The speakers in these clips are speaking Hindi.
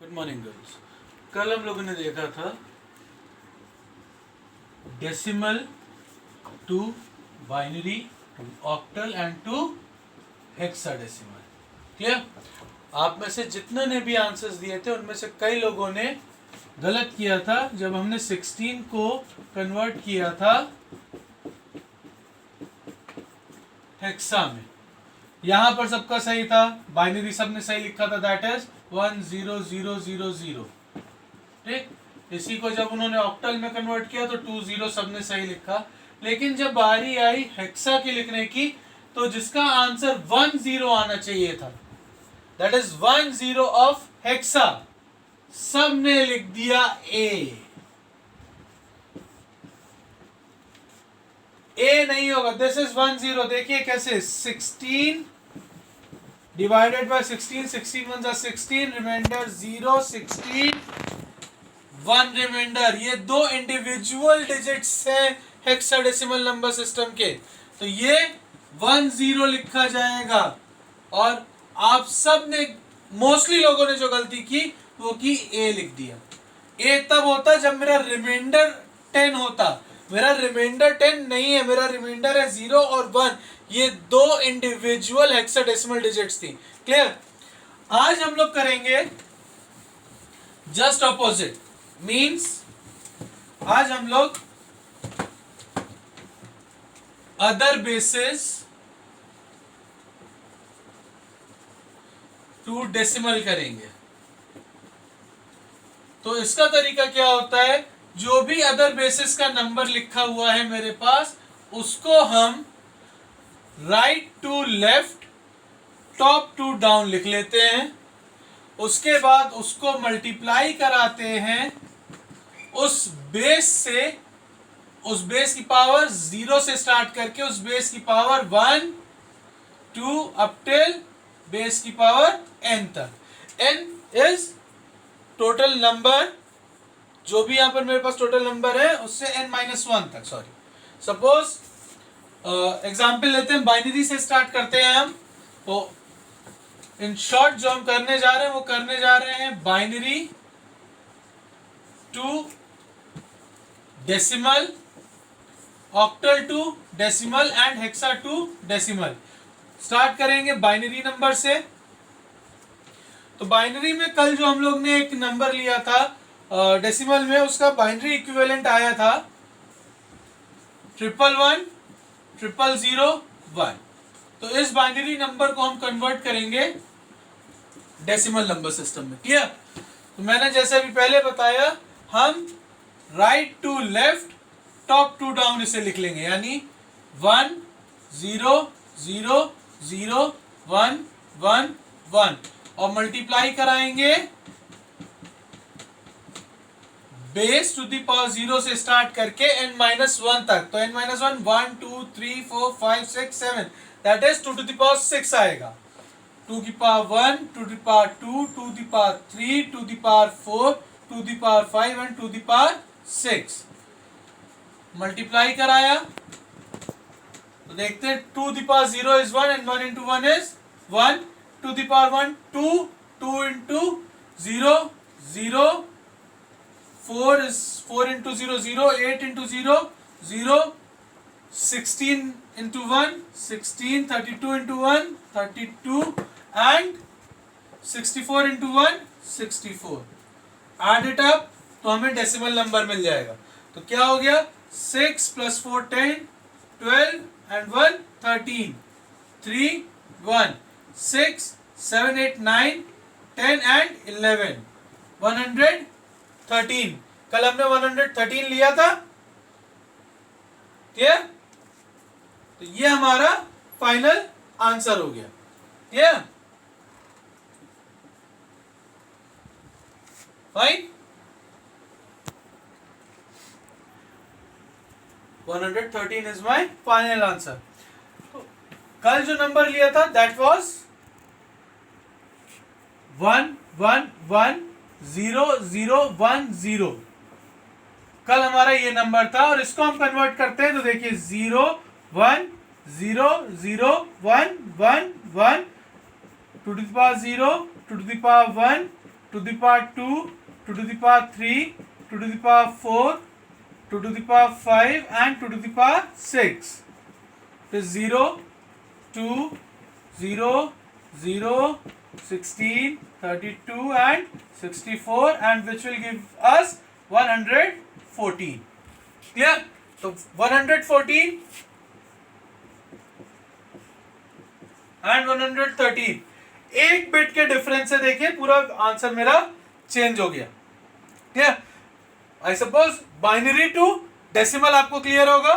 Good morning girls. कल हम लोगों ने देखा था decimal to binary to octal and to hexadecimal. Clear? आप में से जितने ने भी आंसर्स दिए थे उनमें से कई लोगों ने गलत किया था जब हमने 16 को कन्वर्ट किया था हेक्सा में। यहां पर सबका सही था, बाइनरी सबने सही लिखा था, दैट इज 10000। ठीक, इसी को जब उन्होंने ऑक्टल में कन्वर्ट किया तो 20 सबने सही लिखा। लेकिन जब बारी आई हेक्सा की लिखने की तो जिसका आंसर 10 आना चाहिए था, दैट इज 10 ऑफ हेक्सा, सबने लिख दिया ए नहीं होगा। This is 10। देखिए कैसे, 16 डिवाइडेड बाय 16, 16 1 जा 16, रिमाइंडर 0, 16 1 रिमाइंडर। ये दो इंडिविजुअल डिजिट्स हैं हेक्साडेसिमल नंबर सिस्टम के, तो ये 10 लिखा जाएगा। और आप सब ने, मोस्टली लोगों ने जो गलती की वो की ए लिख दिया। ए तब होता जब मेरा रिमाइंडर 10 होता। मेरा रिमाइंडर 10 नहीं है, मेरा रिमाइंडर है 0 और 1। ये दो इंडिविजुअल हेक्साडेसिमल डिजिट्स थी। क्लियर? आज हम लोग करेंगे जस्ट ऑपोजिट, मींस आज हम लोग अदर बेसिस टू डेसिमल करेंगे। तो इसका तरीका क्या होता है, जो भी अदर बेसिस का नंबर लिखा हुआ है मेरे पास, उसको हम right to left, top to down लिख लेते हैं। उसके बाद उसको मल्टीप्लाई कराते हैं उस बेस से, उस बेस की पावर 0 से स्टार्ट करके उस बेस की पावर 1 2 अप टिल बेस की पावर n तक। n इज टोटल नंबर, जो भी यहां पर मेरे पास टोटल नंबर है उससे n-1 तक। सॉरी, सपोज एग्जाम्पल लेते हैं, बाइनरी से स्टार्ट करते हैं हम। तो इन शॉर्ट जो हम करने जा रहे हैं वो करने जा रहे हैं binary to decimal, octal to decimal and hexa to decimal. Start करेंगे बाइनरी नंबर से। तो बाइनरी में कल जो हम लोग ने एक नंबर लिया था डेसिमल में, उसका बाइनरी इक्विवेलेंट आया था 111 000 1। तो इस बाइनरी नंबर को हम कन्वर्ट करेंगे डेसिमल नंबर सिस्टम में। क्लियर? तो मैंने जैसे अभी पहले बताया, हम right to left, top to down इसे लिख लेंगे, यानी 1 0 0 0 1 1 1 और मल्टीप्लाई कराएंगे बेस टू दी पावर 0 से स्टार्ट करके n-1 तक। तो n-1 1 2 3 4 5 6 7, that is 2 to the power 6 आएगा। 2 की पावर 1, 2 की पावर 2, 2 की पावर 3, 2 की पावर 4, 2 की पावर 5 एंड 2 की पावर 6। मल्टीप्लाई कराया तो देखते हैं 2 की power 0 is 1 and 1 into 1 is 1, 2 की power 1 2, 2 into 0 0, 4 is 4 into 0 0, 8 into 0 0, 16 into 1 16, 32 into 1 32 and 64 into 1 64। Add it up तो हमें डेसिमल नंबर मिल जाएगा। तो क्या हो गया, 6 + 4 10, 12 and 1 13, 3 1 6 7 8 9 10 and 11 113। कल हमने 113 लिया था। क्लियर? तो ये हमारा फाइनल आंसर हो गया। Clear? Fine, 113 is my final answer. तो कल जो नंबर लिया था दैट वाज 1 1 1 0 0 1 0। कल हमारा ये नंबर था और इसको हम कन्वर्ट करते हैं तो देखिए 0 1 0 0 1 1 1 2 to the power 0, 2 to the power 1, to the power 2, to the power 3, to the power 4, to the power 5 and to the power 6. It is 0, 2, 0, 0, 16, 32 and 64, and which will give us 114. Clear? So 114 and 113 एक बिट के डिफरेंस से देखिए पूरा आंसर मेरा चेंज हो गया. Clear? I suppose binary to decimal आपको क्लियर होगा.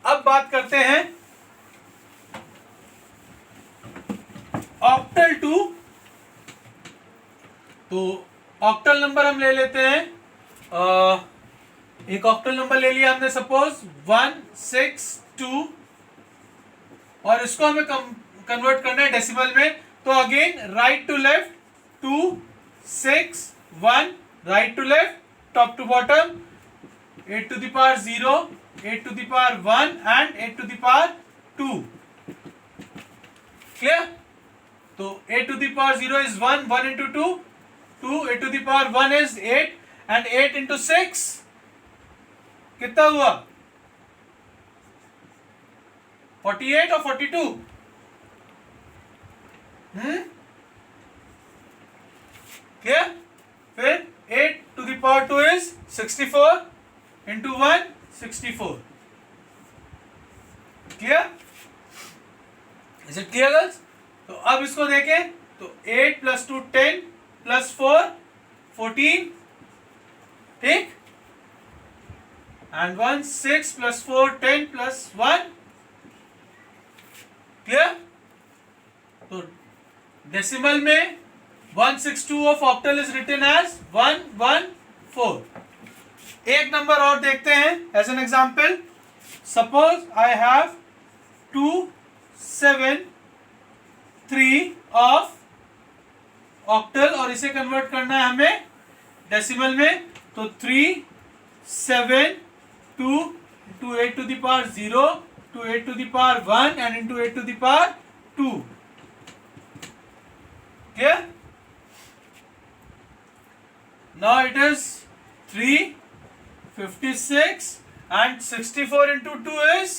अब बात करते हैं ऑक्टल टू. तो ऑक्टल नंबर हम ले लेते हैं. एक ऑक्टल नंबर ले लिया हमने सपोज 162 और इसको हमें कन्वर्ट करना है डेसिमल में. तो again right to left 2 6 1 right to left top to bottom 8 to the power 0 8 to the power 1 and 8 to the power 2. Clear? तो 8 to the power 0 is 1 1 into 2 2 8 to the power 1 is 8 and 8 into 6 कितना हुआ? 48 और 42. क्लियर? फिर 8 to the power 2 is 64 into 1 64. Clear? Is it clear girls? तो अब इसको देखें तो 8 plus 2 10 plus 4 14. ठीक? and 1 6 plus 4 10 plus 1. क्लियर? तो डेसिमल में 162 of octal is written as 114. एक नंबर और देखते हैं as an example. Suppose I have 2 7 3 of octal और इसे कन्वर्ट करना है हमें डेसिमल में. तो 3 7 2 into 8 to the power 0 to 8 to the power 1 and into 8 to the power 2. Okay? Now it is 3 56 and 64 into 2 is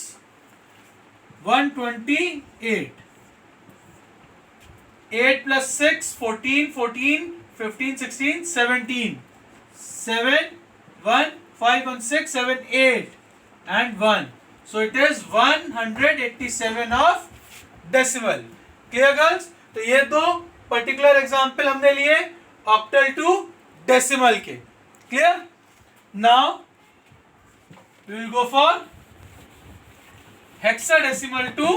128. 8 plus 6 14 14 15 16 17 7 1 5 1 6 7 8 and 1. So it is 187 of decimal. Clear girls? तो ये दो पर्टिकुलर एग्जाम्पल हमने लिए ऑक्टल टू डेसिमल के. Clear? Now we will go for hexadecimal to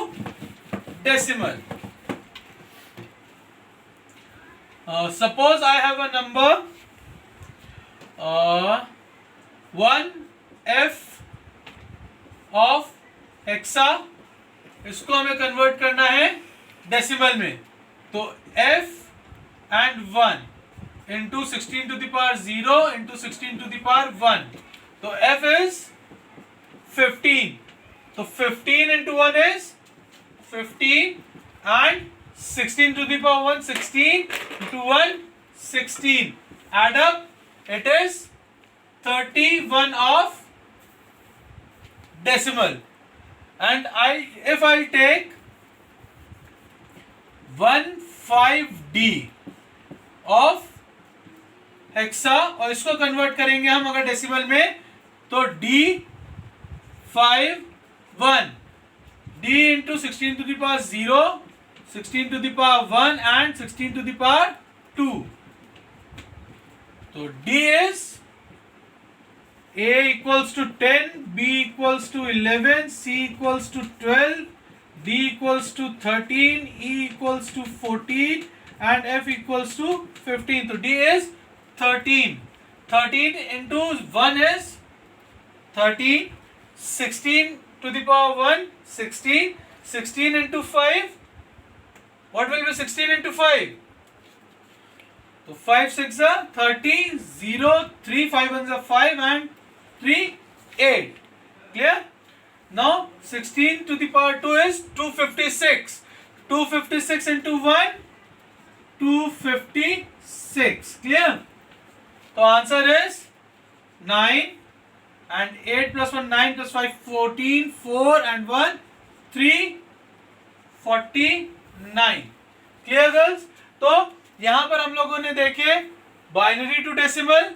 decimal. Suppose I have a number 1f of hexa. इसको हमें कन्वर्ट करना है डेसिमल में. तो f and 1 into 16 to the power 0 into 16 to the power 1. तो f is 15. तो 15 into 1 is 15 and 16 to the power 1 16 into 1 16. Add up, it is 31 of decimal. And if I take 15D of hexa और इसको कन्वर्ट करेंगे हम अगर डेसिमल में तो D5 1 D into 16 to the power 0 16 to the power 1 and 16 to the power 2. तो D is A equals to 10, B equals to 11, C equals to 12, D equals to 13, E equals to 14 and F equals to 15. So D is 13. 13 into 1 is 13. 16 to the power 1 16. 16 into 5. What will be 16 into 5? So 5 6 are 30, 0, 3, 5 1s are 5 and 3, 8. Clear? Now 16 to the power 2 is 256. 256 into 1, 256. 6. Clear? तो answer is 9 and 8 plus 1 9 plus 5 14 4 and 1 3 49. Clear girls? तो यहां पर हम लोगों ने देखे binary to decimal,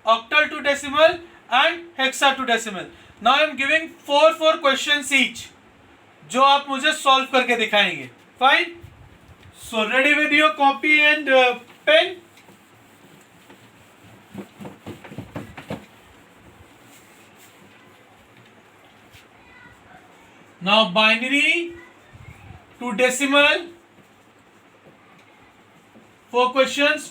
octal to decimal and hexa to decimal. Now I am giving 4 questions each जो आप मुझे सॉल्व करके दिखाएंगे. Fine. So ready with your copy and pen. Now binary to decimal. 4 questions.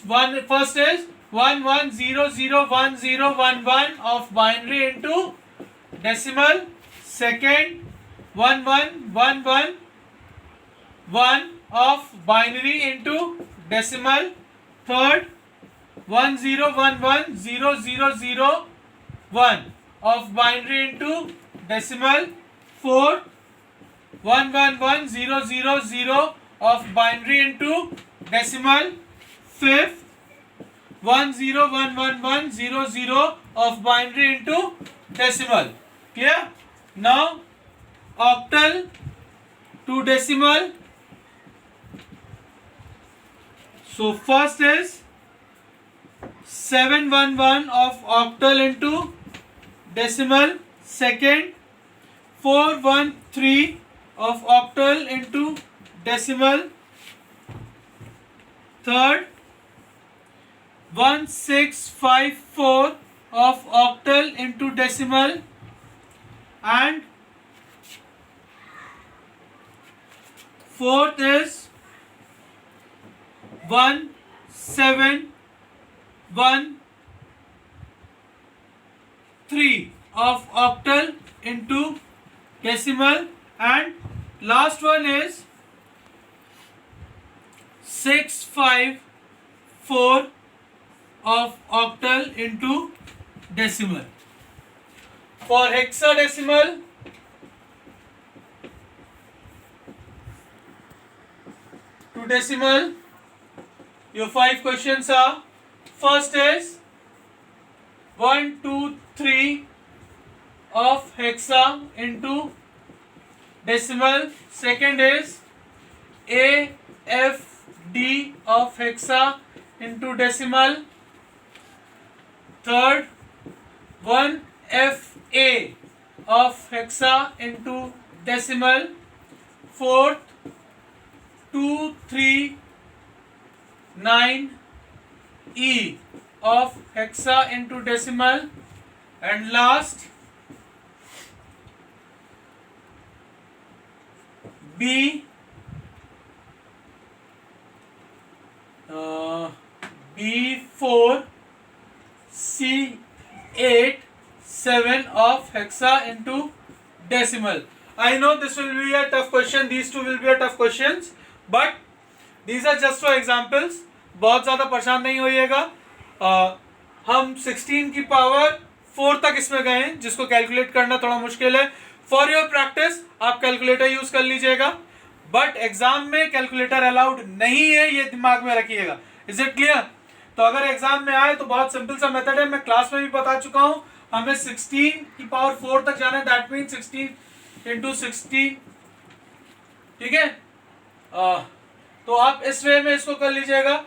First is 1 1 0 0 1 0 1 1 of binary into decimal. Second 1 1 1 1 1 of binary into decimal. Third 1 0 1 1 0 0 0 1 of binary into decimal. Fourth 1 1 1 0 0 0 of binary into decimal. Fifth 1 0 1 1 1 0 0 of binary into decimal. Clear? Now octal to decimal. So first is 711 of octal into decimal. Second 413 of octal into decimal. Third 1654 of octal into decimal. And fourth is 1713 of octal into decimal. And last one is 654 of octal into decimal. For hexadecimal, to decimal, your 5 questions are: first is 1 2 3 of hexa into decimal. Second is A F D of hexa into decimal. Third 1 F A of hexa into decimal. Fourth 2 3 9 E of hexa into decimal. And last B B4 C8 7 of hexa into decimal. I know this will be a tough question. These two will be a tough questions, but these are just for examples. बहुत ज़्यादा परेशान नहीं होइएगा. हम 16 की पावर 4 तक इसमें गए हैं, जिसको कैलकुलेट करना थोड़ा मुश्किल है. फॉर योर प्रैक्टिस आप कैलकुलेटर यूज कर लीजिएगा, बट एग्जाम में कैलकुलेटर अलाउड नहीं है, ये दिमाग में रखिएगा. Is it clear? तो अगर एग्जाम में आए तो बहुत सिंपल सा मेथड है, मैं क्लास में भी बता चुका हूं. हमें 16 की पावर 4 तक जाना है. That mean 16 into 16. ठीक है? तो आप इस वे में इसको कर लीजिएगा.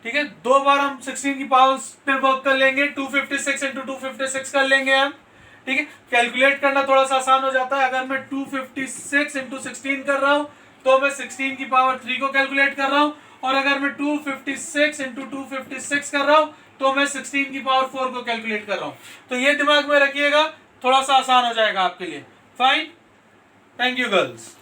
ठीक है, 2 बार हम 16 की पावर पे वर्क कर लेंगे. 256 इंटू 256 कर लेंगे हम. ठीक है, कैलकुलेट करना थोड़ा सा आसान हो जाता है. अगर मैं 256 इंटू 16 कर रहा हूं तो मैं 16 की पावर 3 को कैलकुलेट कर रहा हूं, और अगर मैं 256 इंटू 256 कर रहा हूं तो मैं 16 की पावर 4 को कैलकुलेट कर रहा हूं. तो ये दिमाग में रखिएगा, थोड़ा सा आसान हो जाएगा आपके लिए. फाइन. Thank you girls.